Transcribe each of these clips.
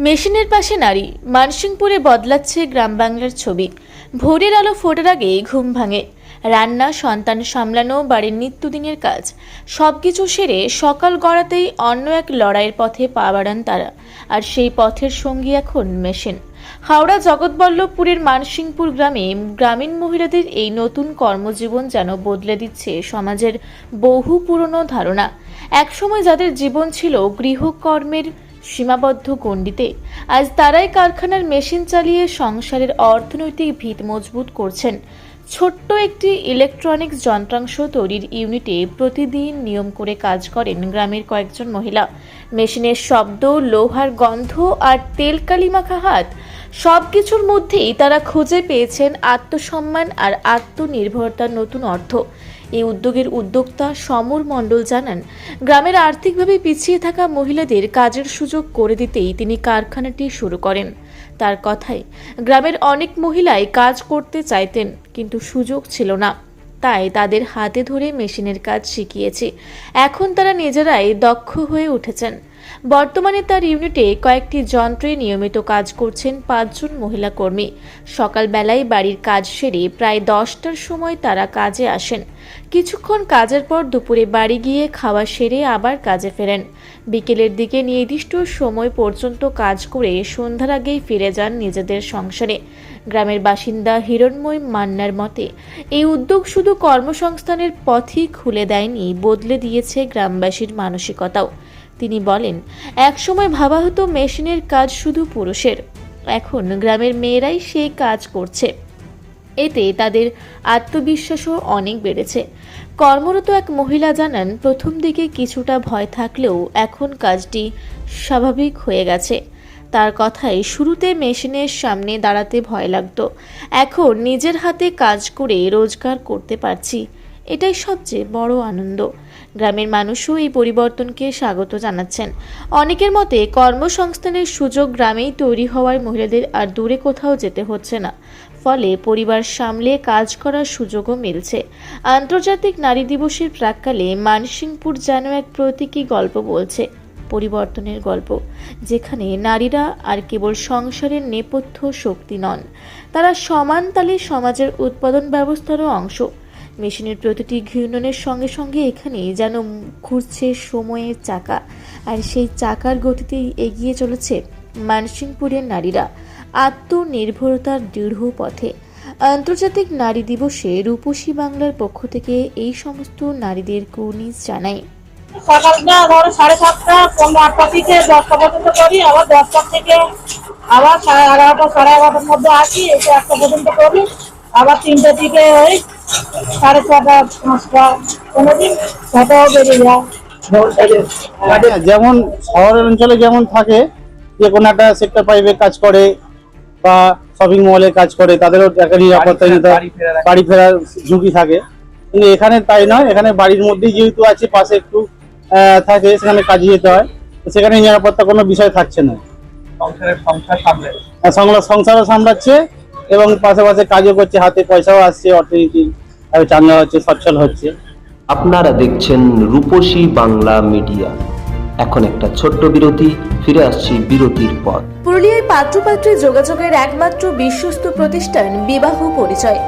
মেশিনের পাশে নারী, মানসিংপুরে বদলাচ্ছে গ্রাম বাংলার ছবি। ভোরের আলো ফোটার আগে ঘুম ভাঙে, রান্না, সন্তান সামলানো, বাড়ির নিত্যদিনের কাজ সবকিছু সেরে সকাল গড়াতেই অন্য এক লড়াইয়ের পথে পা বাড়ান তারা। আর সেই পথের সঙ্গী এখন মেশিন। হাওড়া জগৎবল্লভপুরের মানসিংপুর গ্রামে গ্রামীণ মহিলাদের এই নতুন কর্মজীবন যেন বদলে দিচ্ছে সমাজের বহু পুরনো ধারণা। একসময় যাদের জীবন ছিল গৃহকর্মের সীমাবদ্ধ গণ্ডিতে, আজ তারাই কারখানার মেশিন চালিয়ে সংসারের অর্থনৈতিক ভিত মজবুত করছেন। ছোট্ট একটি ইলেকট্রনিক্স যন্ত্রাংশ তৈরির ইউনিটে প্রতিদিন নিয়ম করে কাজ করেন গ্রামের কয়েকজন মহিলা। মেশিনের শব্দ, লোহার গন্ধ আর তেলকালি মাখা হাত, সব কিছুর মধ্যেই তারা খুঁজে পেয়েছেন আত্মসম্মান আর আত্মনির্ভরতার নতুন অর্থ। এই উদ্যোগের উদ্যোক্তা সমর মণ্ডল জানান, গ্রামের আর্থিকভাবে পিছিয়ে থাকা মহিলাদের কাজের সুযোগ করে দিতেই তিনি কারখানাটি শুরু করেন। তার কথায়, গ্রামের অনেক মহিলাই কাজ করতে চাইতেন কিন্তু সুযোগ ছিল না, তাই তাদের হাতে ধরে মেশিনের কাজ শিখিয়েছে। এখন তারা নিজেরাই দক্ষ হয়ে উঠেছেন। বর্তমানে তার ইউনিটে কয়েকটি যন্ত্রে নিয়মিত কাজ করছেন 5 জন মহিলা কর্মী। সকালবেলায় বাড়ির কাজ সেরে প্রায় 10টার সময় তারা কাজে আসেন। কিছুক্ষণ কাজের পর দুপুরে বাড়ি গিয়ে খাওয়া সেরে আবার কাজে ফেরেন। বিকেলের দিকে নির্দিষ্ট সময় পর্যন্ত কাজ করে সন্ধ্যার আগেই ফিরে যান নিজেদের সংসারে। গ্রামের বাসিন্দা হিরণময় মান্নার মতে, এই উদ্যোগ শুধু কর্মসংস্থানের পথই খুলে দেয়নি, বদলে দিয়েছে গ্রামবাসীর মানসিকতাও। তিনি বলেন, একসময় ভাবা হতো মেশিনের কাজ শুধু পুরুষের, এখন গ্রামের মেয়েরাই সেই কাজ করছে। এতে তাদের আত্মবিশ্বাসও অনেক বেড়েছে। কর্মরত এক মহিলা জানান, প্রথম দিকে কিছুটা ভয় থাকলেও এখন কাজটি স্বাভাবিক হয়ে গেছে। তার কথায়, শুরুতে মেশিনের সামনে দাঁড়াতে ভয় লাগতো, এখন নিজের হাতে কাজ করে রোজগার করতে পারছি, এটাই সবচেয়ে বড় আনন্দ। গ্রামের মানুষও এই পরিবর্তনকে স্বাগত জানাচ্ছেন। অনেকের মতে, কর্মসংস্থানের সুযোগ গ্রামেই তৈরি হওয়ায় মহিলাদের আর দূরে কোথাও যেতে হচ্ছে না, ফলে পরিবার সামলে কাজ করার সুযোগও মিলছে। আন্তর্জাতিক নারী দিবসের প্রাক্কালে মানসিংপুর যেন এক প্রতীকী গল্প বলছে, পরিবর্তনের গল্প, যেখানে নারীরা আর কেবল সংসারের নেপথ্য শক্তি নন, তারা সমান তালে সমাজের উৎপাদন ব্যবস্থারও অংশ। মেশিনের প্রতিটি ঘূর্ণনের সঙ্গে সঙ্গে এখানেই যেন ঘুরছে সময়ের চাকা, আর সেই চাকার গতিতেই এগিয়ে চলেছে মানসিংপুরের নারীরা আত্মনির্ভরতার দৃঢ় পথে। আন্তর্জাতিক নারী দিবসে রূপসী বাংলার পক্ষ থেকে এই সমস্ত নারীদের কুর্নিশ জানাই। সকালটা ধরো 7:30, 8টা থেকে 10টা পর্যন্ত করি, আবার 10টা থেকে আবার 11:30, 11:30 মধ্যে আসি, এসে 1টা পর্যন্ত করি, আবার 3টে থেকে ওই 6:30, 5টা, কোনোদিন 6টাও বেরিয়ে যায়। যেমন শহরের অঞ্চলে যেমন থাকে, যে কোনো একটা সেক্টর পাইপে কাজ করে বা শপিং মলে কাজ করে, তাদেরও একটা নিরাপত্তা, বাড়ি ফেরার ঝুঁকি থাকে। কিন্তু এখানে তাই নয়, এখানে বাড়ির মধ্যেই যেহেতু আছে, পাশে একটু থাকে, সেখানে কাজে যেতে হয়, সেখানে নিরাপত্তা কোনো বিষয় থাকছে না। সংসারও সামলাচ্ছে এবং পাশাপাশি কাজও করছে, হাতে পয়সাও আসছে, অর্থনীতি চাঙ্গা হচ্ছে, সচ্ছল হচ্ছে। আপনারা দেখছেন রূপসী বাংলা মিডিয়া। এখন একটা ছোট্ট বিরতি, ফিরে আসছি বিরতির পর। পুরুলিয়ায় পাত্রপাত্রী যোগাযোগের একমাত্র বিশ্বস্ত প্রতিষ্ঠান বিবাহ পরিচয়।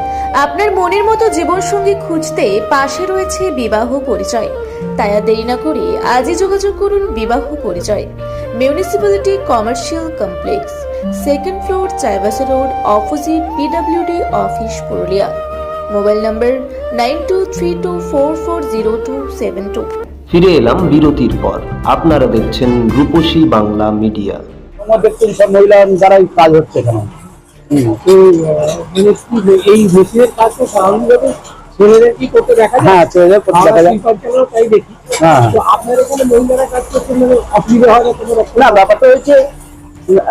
আপনার মনের মতো জীবনসঙ্গী খুঁজতে পাশে রয়েছে বিবাহ পরিচয়। তাই আর দেরি না করে আজই যোগাযোগ করুন বিবাহ পরিচয়। Municipality commercial complex, 2nd floor, Chaibasa road, opposite PWD office, Purulia. Mobile নম্বর 9232440272। ফিরে এলাম বিরতির পর। আপনারা দেখছেন রূপসী বাংলা মিডিয়া। দেখছেন সব মহিলা যারাই কাজ হচ্ছে কেন, এই মেশিনের কাজ তো স্বাভাবিকভাবে ছেলেদের কি করতে দেখা যায়? হ্যাঁ, ছেলেদের করতে দেখা যায়। তাই দেখি। হ্যাঁ, তো আপনার এখানে মহিলারা কাজ করতে অসুবিধা হয় না কোনো রকম? না, ব্যাপারটা হচ্ছে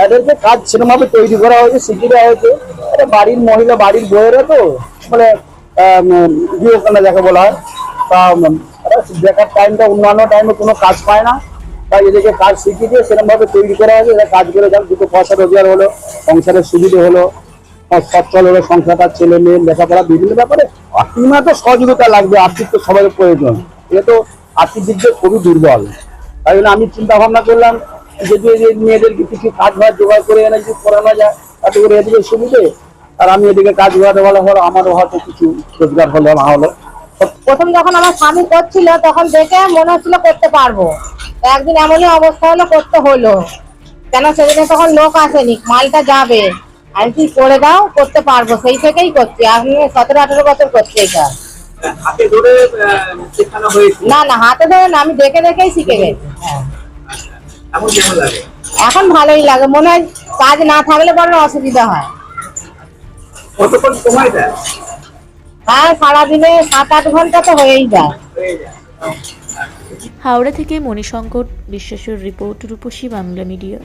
এদেরকে কাজ সেরকম তৈরি করা হয়েছে, শিখিয়ে দেওয়া হয়েছে। বাড়ির মহিলা, বাড়ির বউয়েরা তো মানে গৃহকন্যা যাকে বলা হয়, তা দেখার টাইমটা অন্যান্য টাইমে কোনো কাজ পায় না, তাই এদেরকে কাজ শিখিয়ে দিয়ে সেরকম ভাবে তৈরি করা হয়েছে। এরা কাজ করে যাক, দুটো পয়সা রোজগার হলো, সংসারের সুবিধে হলো, সচ্ছল হলো সংসারটা, ছেলে মেয়ে লেখাপড়া বিভিন্ন ব্যাপারে। আর্থিক তো সহযোগিতা লাগবে, আর্থিক তো সবাই প্রয়োজন, এটা তো আর্থিক দিক দিয়ে খুবই দুর্বল। তাই জন্য আমি চিন্তা ভাবনা করলাম যদি এই যে মেয়েদেরকে কিছু কাজ বাজ জোগাড় করে এনে যদি করানো যায় তাতে করে এদিকে সুবিধে, আর আমি এদিকে কাজ জোগাড় বলা হলো আমারও হয়তো কিছু রোজগার হলো না হলো। প্রথম যখন আমার স্বামী করছিল তখন দেখে মনে হচ্ছিল করতে পারবো, একদিন এমনই অবস্থা হলো করতে হলো, কেন সেদিনে তখন লোক আসেনি, মালটা যাবে, আমি কি করে দাও করতে পারবো, সেই থেকেই করছি। আমি 17-18 বছর করছি এটা। হাতে ধরে শেখানো হয়েছে? না না, হাতে ধরে না, আমি দেখে দেখেই শিখে গেছি। এখন কেমন লাগে? এখন ভালোই লাগে, মনে হয় কাজ না থাকলে বড় অসুবিধা হয়। কতক্ষণ সময় দেয়? হ্যাঁ, সারাদিনে 7-8 ঘন্টা তো হয়েই যায়। হাওড়া থেকে মণিশঙ্কর বিশ্বাসের রিপোর্ট, রূপসী বাংলা মিডিয়া।